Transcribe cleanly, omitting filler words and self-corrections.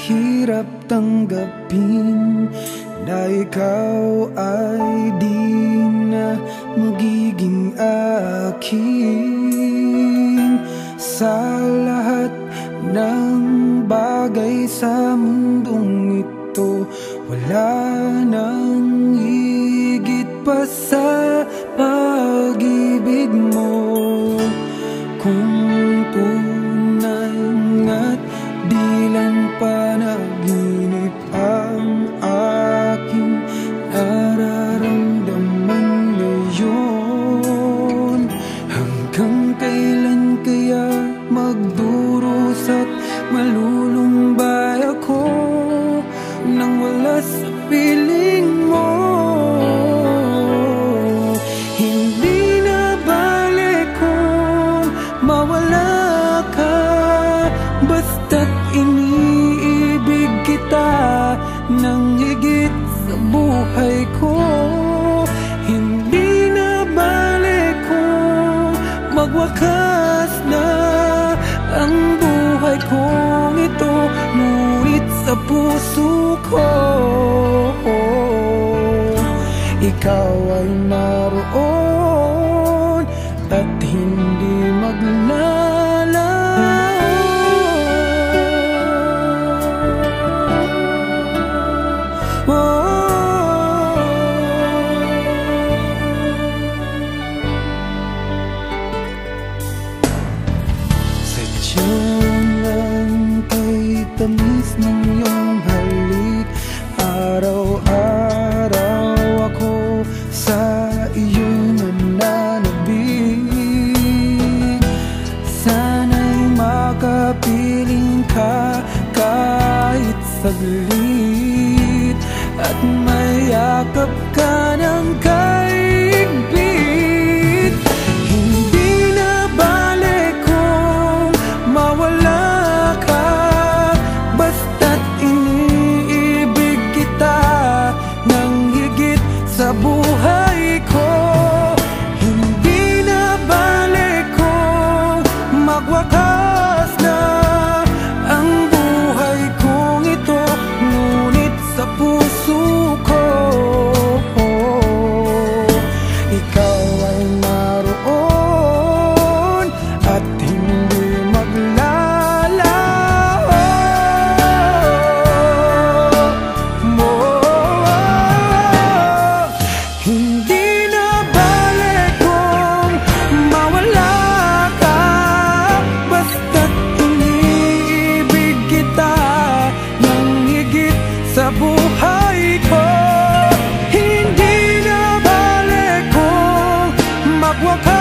hirap tanggapin na ikaw ay di na magiging akin. Sa lahat ng bagay sa mundong ito, wala nang higit pa sa pag-ibig mo. Kung tunay nga't di lang panaginip ang aking nararamdaman ngayon, hanggang kailan kaya magdurusa at malulumbay ako nang wala sa piling mo? Hindi na balik kung mawala ka, basta't iniibig kita nang higit sa buhay ko. Hindi na balik kung magwakas na ang buhay kong ito, ngunit sa puso ko ikaw ay naroon at hindi maglalaho. Sadyang ang kay tamis ng iyong halik, araw-araw ako sa iyong nananabik. Sana'y makapiling ka kahit saglit, at mayakap ka ng kaigpit. Hindi na balik kung mawala ka, basta't iniibig kita nang higit sa buhay ko. Hindi na balik kung magwakas na ang buhay kong ito, ngunit sa puso ko ikaw ay naroon at hindi maglalaho. Hindi na balik kung mawala ka, basta't iniibig kita nang higit sa buhay ko. Hindi na balik kung magwakas